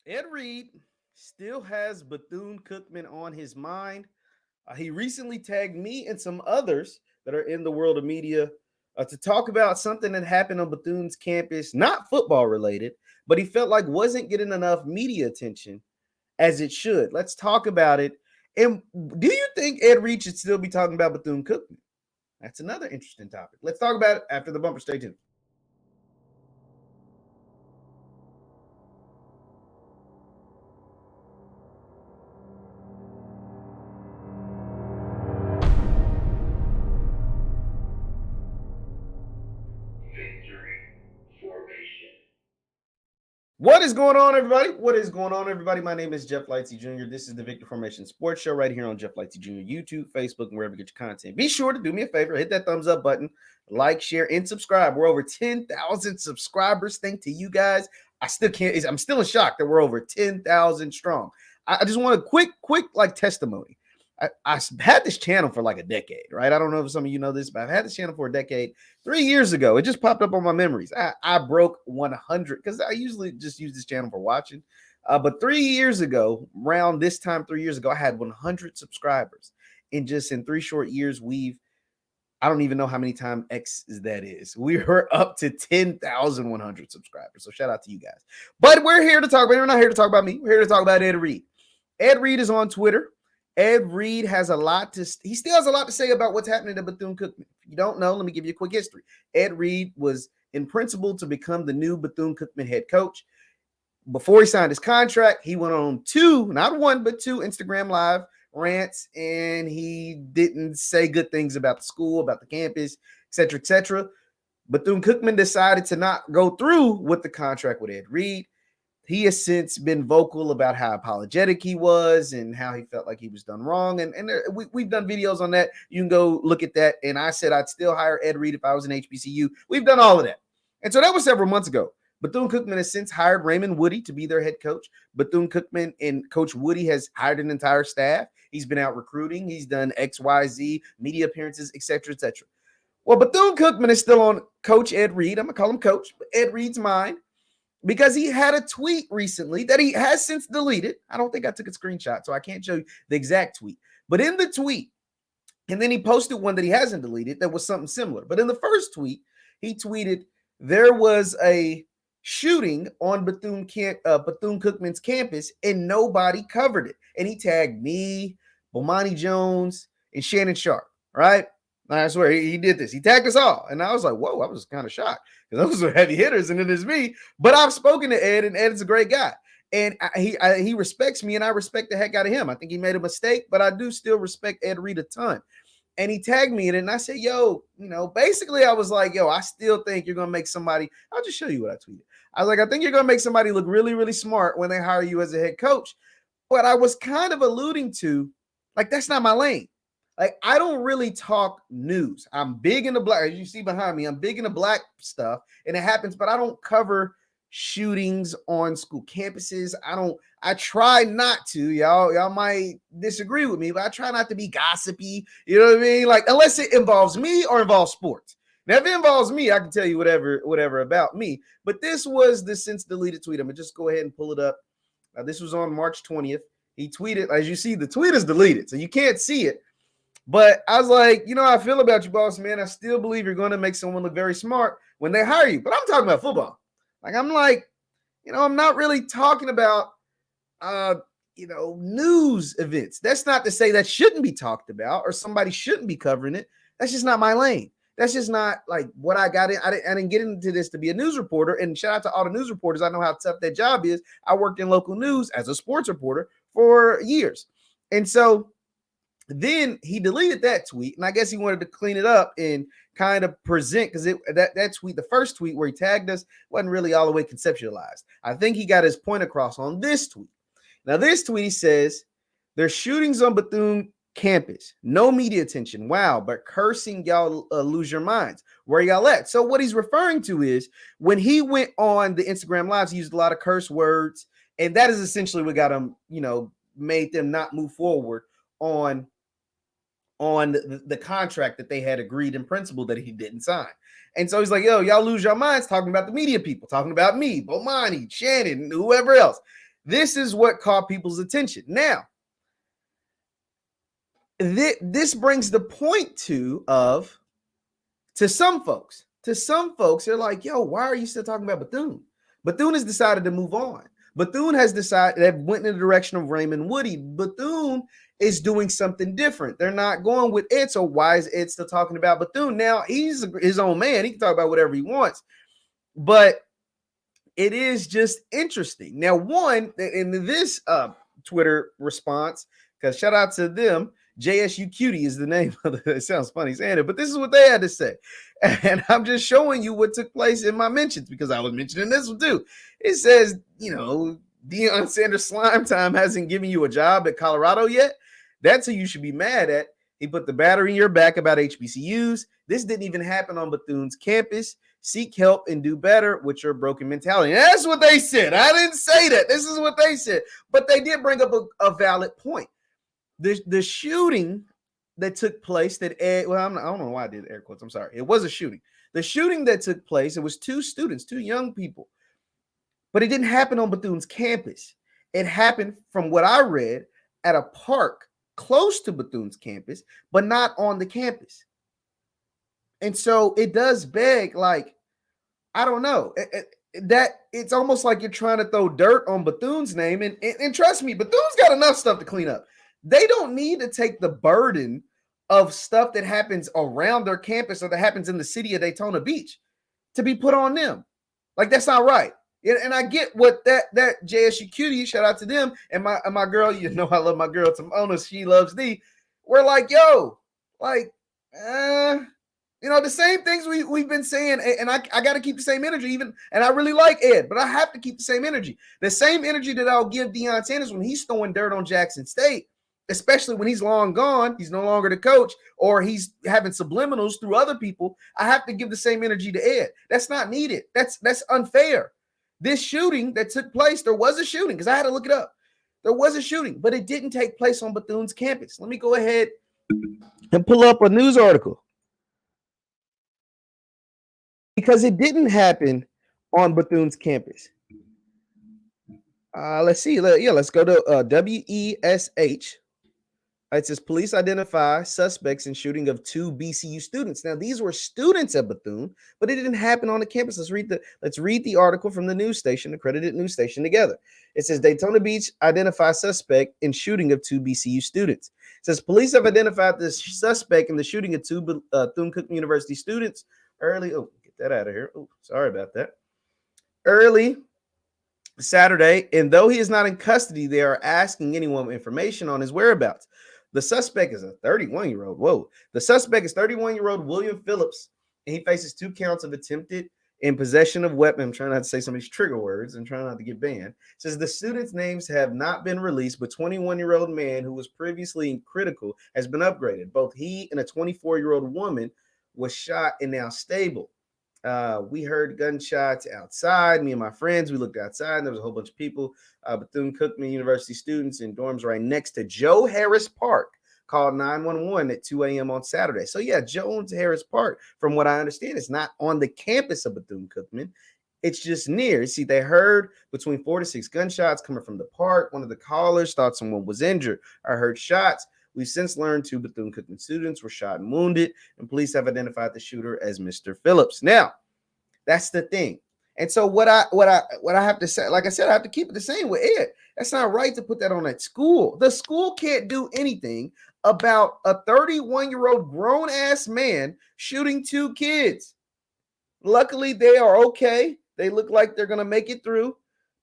Ed Reed still has Bethune-Cookman on his mind. He recently tagged me and some others that are in the world of media to talk about something that happened on Bethune's campus, not football related, but he felt like wasn't getting enough media attention as it should. Let's talk about it. And do you think Ed Reed should still be talking about Bethune-Cookman? That's another interesting topic. Let's talk about it after the bumper. Stay tuned. What is going on, everybody? What is going on, everybody? My name is Jeff Lightsy Jr. This is the Victor Formation Sports Show right here on Jeff Lightsy Jr. YouTube, Facebook, and wherever you get your content. Be sure to do me a favor, hit that thumbs up button, like, share, and subscribe. We're over 10,000 subscribers. Thanks to you guys. I'm still in shock that we're over 10,000 strong. I just want a quick like testimony. I've had this channel for like a decade, right? I don't know if some of you know this, but I've had this channel for a decade. 3 years ago, it just popped up on my memories. I broke 100 because I usually just use this channel for watching. But 3 years ago, around this time, 3 years ago, I had 100 subscribers. And just in 3 short years, I don't even know how many times X that is. We are up to 10,100 subscribers. So shout out to you guys. But we're here to talk about, we're not here to talk about me. We're here to talk about Ed Reed. Ed Reed is on Twitter. Ed Reed has he still has a lot to say about what's happening to Bethune-Cookman. If you don't know, let me give you a quick history. Ed Reed was in principle to become the new Bethune-Cookman head coach. Before he signed his contract, he went on not one, but two Instagram Live rants, and he didn't say good things about the school, about the campus, etc., etc. Bethune-Cookman decided to not go through with the contract with Ed Reed. He has since been vocal about how apologetic he was and how he felt like he was done wrong. And we've done videos on that. You can go look at that. And I said I'd still hire Ed Reed if I was an HBCU. We've done all of that. And so that was several months ago. Bethune-Cookman has since hired Raymond Woody to be their head coach. Bethune-Cookman and Coach Woody has hired an entire staff. He's been out recruiting. He's done XYZ, media appearances, etc., etc. Well, Bethune-Cookman is still on Coach Ed Reed. I'm going to call him Coach, but Ed Reed's mind, because he had a tweet recently that he has since deleted. I don't think I took a screenshot, so I can't show you the exact tweet. But in the tweet, and then he posted one that he hasn't deleted that was something similar. But in the first tweet, he tweeted, there was a shooting on Bethune-Cookman's campus, and nobody covered it. And he tagged me, Bomani Jones, and Shannon Sharp, right? I swear he did this. He tagged us all. And I was like, whoa, I was kind of shocked because those are heavy hitters and it is me. But I've spoken to Ed, and Ed is a great guy. And he respects me, and I respect the heck out of him. I think he made a mistake, but I do still respect Ed Reed a ton. And he tagged me in it, and I said, yo, basically I was like, yo, I still think you're going to make somebody, I'll just show you what I tweeted. I was like, I think you're going to make somebody look really, really smart when they hire you as a head coach. But I was kind of alluding to, like, that's not my lane. Like, I don't really talk news. I'm big into black, as you see behind me, I'm big into black stuff, and it happens, but I don't cover shootings on school campuses. I try not to. Y'all might disagree with me, but I try not to be gossipy. You know what I mean? Like, unless it involves me or involves sports. Now, if it involves me, I can tell you whatever about me. But this was the since deleted tweet. I'm gonna just go ahead and pull it up. This was on March 20th. He tweeted, as you see, the tweet is deleted, so you can't see it. But I was like, how I feel about you, boss man. I still believe you're going to make someone look very smart when they hire you. But I'm talking about football. I'm not really talking about, news events. That's not to say that shouldn't be talked about or somebody shouldn't be covering it. That's just not my lane. That's just not like what I got in. I didn't get into this to be a news reporter. And shout out to all the news reporters. I know how tough that job is. I worked in local news as a sports reporter for years. And so then he deleted that tweet, and I guess he wanted to clean it up and kind of present, because that tweet, the first tweet where he tagged us, wasn't really all the way conceptualized. I think he got his point across on this tweet. Now, this tweet, he says, there's shootings on Bethune campus. No media attention. Wow, but cursing y'all lose your minds. Where y'all at? So what he's referring to is when he went on the Instagram Lives, he used a lot of curse words, and that is essentially what got him, made them not move forward on the contract that they had agreed in principle that he didn't sign. And so he's like, yo, y'all lose your minds talking about the media people, talking about me, Bomani, Shannon, whoever else. This is what caught people's attention. Now, this brings the point to some folks. To some folks, they're like, yo, why are you still talking about Bethune? Bethune has decided to move on. Bethune has decided that went in the direction of Raymond Woody. Bethune is doing something different. They're not going with Ed. So why is Ed still talking about Bethune? Now he's his own man. He can talk about whatever he wants. But it is just interesting. Now, one, in this Twitter response, because shout out to them, JSU Cutie is the name of it. It sounds funny saying it, but this is what they had to say. And I'm just showing you what took place in my mentions because I was mentioning this one too. It says, Deion Sanders slime time hasn't given you a job at Colorado yet. That's who you should be mad at. He put the battery in your back about HBCUs. This didn't even happen on Bethune's campus. Seek help and do better with your broken mentality. And that's what they said. I didn't say that. This is what they said. But they did bring up a valid point. The shooting that took place I don't know why I did air quotes. I'm sorry. It was a shooting. The shooting that took place, it was two students, two young people. But it didn't happen on Bethune's campus. It happened, from what I read, at a park close to Bethune's campus, but not on the campus. And so it does beg, like, I don't know, that it's almost like you're trying to throw dirt on Bethune's name. And trust me, Bethune's got enough stuff to clean up. They don't need to take the burden of stuff that happens around their campus or that happens in the city of Daytona Beach to be put on them. Like, that's not right. And I get what that JSU Cutie, shout out to them, and my girl, I love my girl Timona, she loves thee. We're like, yo, like, the same things we've been saying, and I got to keep the same energy even, and I really like Ed, but I have to keep the same energy. The same energy that I'll give Deion Sanders when he's throwing dirt on Jackson State, especially when he's long gone, he's no longer the coach, or he's having subliminals through other people. I have to give the same energy to Ed. That's not needed. That's unfair. This shooting that took place, there was a shooting, because I had to look it up. There was a shooting, but it didn't take place on Bethune's campus. Let me go ahead and pull up a news article. Because it didn't happen on Bethune's campus. Let's see. Let's go to WESH. It says police identify suspects in shooting of two BCU students. Now, these were students at Bethune, but it didn't happen on the campus. Let's read the article from the news station, accredited news station, together. It says Daytona Beach identifies suspect in shooting of two BCU students. It says police have identified the suspect in the shooting of two Bethune-Cookman University students early. Oh, get that out of here. Oh, sorry about that. Early Saturday, and though he is not in custody, they are asking anyone information on his whereabouts. The suspect is a 31-year-old. Whoa. The suspect is 31-year-old William Phillips, and he faces 2 counts of attempted in possession of weapon. I'm trying not to say some of these trigger words and trying not to get banned. It says the students' names have not been released, but 21-year-old man who was previously critical has been upgraded. Both he and a 24-year-old woman was shot and now stable. We heard gunshots outside. Me and my friends, we looked outside, and there was a whole bunch of people. Bethune-Cookman University students in dorms right next to Joe Harris Park called 911 at 2 a.m. on Saturday. So, yeah, Jones Harris Park, from what I understand, is not on the campus of Bethune-Cookman. It's just near. See, they heard between 4 to 6 gunshots coming from the park. One of the callers thought someone was injured. I heard shots. We've since learned 2 Bethune-Cookman students were shot and wounded, and police have identified the shooter as Mr. Phillips. Now, that's the thing. And so what I have to say, like I said, I have to keep it the same with Ed. That's not right to put that on that school. The school can't do anything about a 31-year-old grown-ass man shooting 2 kids. Luckily, they are okay. They look like they're going to make it through.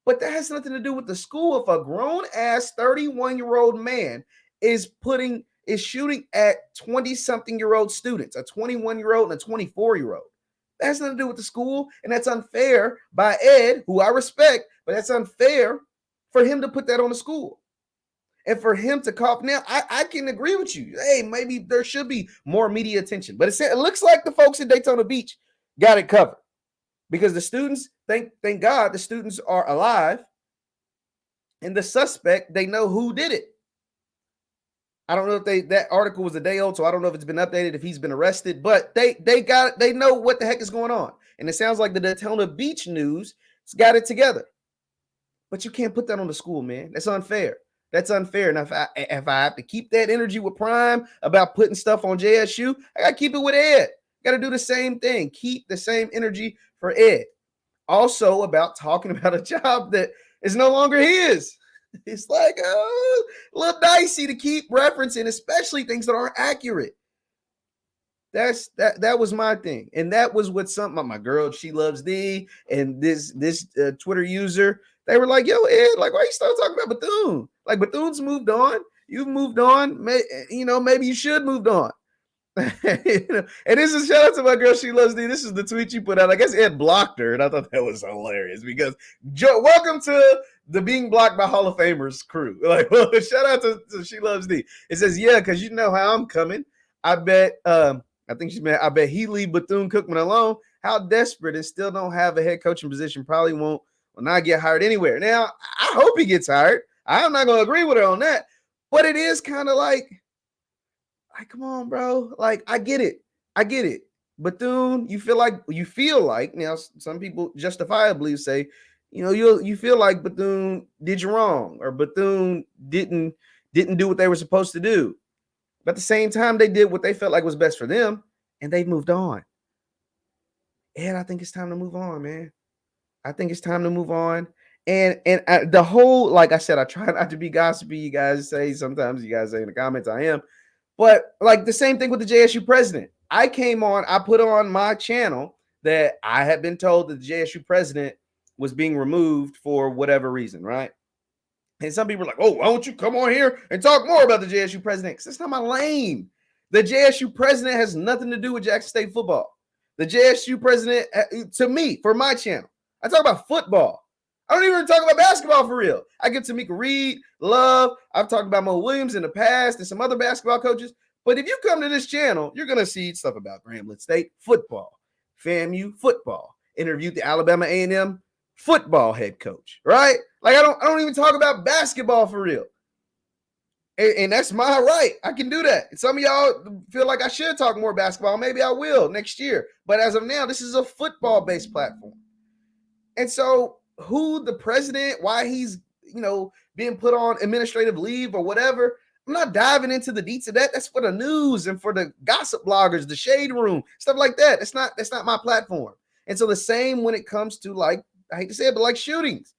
But that has nothing to do with the school. If a grown-ass 31-year-old man is shooting at 20-something-year-old students, a 21-year-old and a 24-year-old. That has nothing to do with the school, and that's unfair by Ed, who I respect, but that's unfair for him to put that on the school. And for him to call. Now, I can agree with you. Hey, maybe there should be more media attention. But it looks like the folks in Daytona Beach got it covered. Because the students, thank God, the students are alive. And the suspect, they know who did it. I don't know if that article was a day old, so I don't know if it's been updated, if he's been arrested, but they know what the heck is going on. And it sounds like the Daytona Beach news has got it together. But you can't put that on the school, man. That's unfair. That's unfair. And if I have to keep that energy with Prime about putting stuff on JSU, I got to keep it with Ed. Got to do the same thing. Keep the same energy for Ed. Also about talking about a job that is no longer his. It's like a little dicey to keep referencing, especially things that aren't accurate. That was my thing, and that was what my girl, she loves thee, and this Twitter user, they were like, yo, Ed, like, why you still talking about Bethune? Like, Bethune's moved on. You've moved on. Maybe you should moved on. And this is shout out to my girl, she loves thee. This is the tweet you put out. I guess Ed blocked her, and I thought that was hilarious because welcome to the being blocked by Hall of Famers crew. Like, well, shout out to she loves thee. It says, yeah, because you know how I'm coming. I bet I think she meant, I bet he leave Bethune-Cookman alone. How desperate and still don't have a head coaching position. Probably will not get hired anywhere. Now, I hope he gets hired. I'm not going to agree with her on that. But it is kind of like, come on, bro. Like, I get it. Bethune, you feel like, now some people justifiably say, you feel like Bethune did you wrong, or Bethune didn't do what they were supposed to do. But at the same time, they did what they felt like was best for them, and they've moved on. And I think it's time to move on, man. I think it's time to move on. And the whole, like I said, I try not to be gossipy. You guys say sometimes, you guys say in the comments, I am. But like the same thing with the JSU president. I put on my channel that I had been told that the JSU president was being removed for whatever reason, right? And some people are like, oh, why don't you come on here and talk more about the JSU president? Because that's not my lane. The JSU president has nothing to do with Jackson State football. The JSU president, to me, for my channel, I talk about football. I don't even talk about basketball for real. I get Tamika Reed, Love. I've talked about Mo Williams in the past and some other basketball coaches. But if you come to this channel, you're going to see stuff about Grambling State football, FAMU football, interviewed the Alabama A&M football head coach, right? Like, I don't even talk about basketball for real. And that's my right. I can do that. Some of y'all feel like I should talk more basketball. Maybe I will next year. But as of now, this is a football-based platform. And so who the president, why he's, being put on administrative leave or whatever, I'm not diving into the deets of that. That's for the news and for the gossip bloggers, the shade room, stuff like that. That's not my platform. And so the same when it comes to, like, I hate to say it, but like shootings.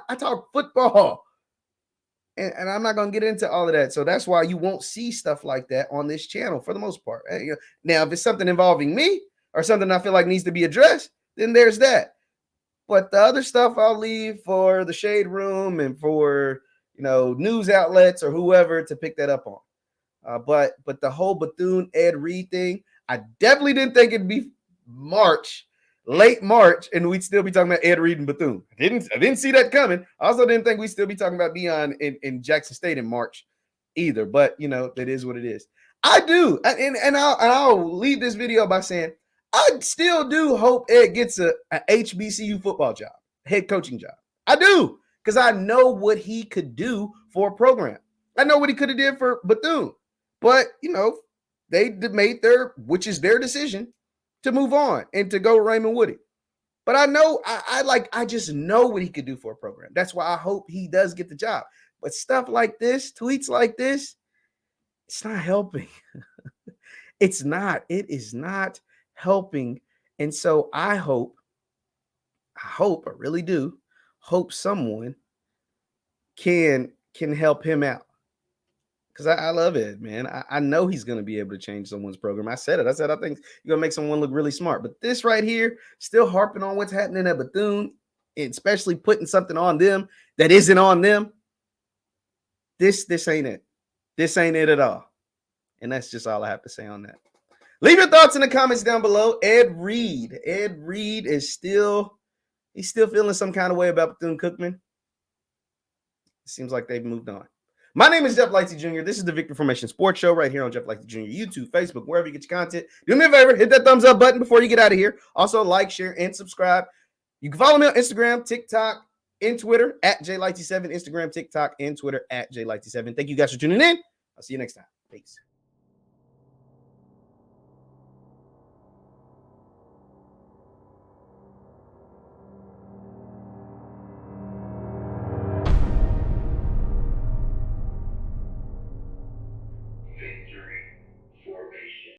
I talk football. And I'm not going to get into all of that. So that's why you won't see stuff like that on this channel for the most part. Now, if it's something involving me or something I feel like needs to be addressed, then there's that. But the other stuff I'll leave for the shade room and for, news outlets or whoever to pick that up on. But the whole Bethune Ed Reed thing, I definitely didn't think it'd be late March, and we'd still be talking about Ed Reed and Bethune. I didn't see that coming. I also didn't think we'd still be talking about Deion in Jackson State in March either. But that is what it is. I do, and I'll leave this video by saying I still do hope Ed gets a HBCU football job, head coaching job. I do, because I know what he could do for a program. I know what he could have did for Bethune, but they made which is their decision, to move on and to go Raymond Woody. But I know, I just know what he could do for a program. That's why I hope he does get the job. But stuff like this, tweets like this, it's not helping. It's not. It is not helping. And so I really do hope someone can help him out. Because I love Ed, man. I know he's going to be able to change someone's program. I said I think you're going to make someone look really smart. But this right here, still harping on what's happening at Bethune, especially putting something on them that isn't on them. This ain't it. This ain't it at all. And that's just all I have to say on that. Leave your thoughts in the comments down below. Ed Reed is still feeling some kind of way about Bethune-Cookman. It seems like they've moved on. My name is JeffLightsYJr. This is the Victory Formation Sports Show right here on JeffLightsYJr, YouTube, Facebook, wherever you get your content. Do me a favor, hit that thumbs up button before you get out of here. Also, like, share, and subscribe. You can follow me on Instagram, TikTok, and Twitter at JLightsy7. Instagram, TikTok, and Twitter at JLightsy7. Thank you guys for tuning in. I'll see you next time. Peace.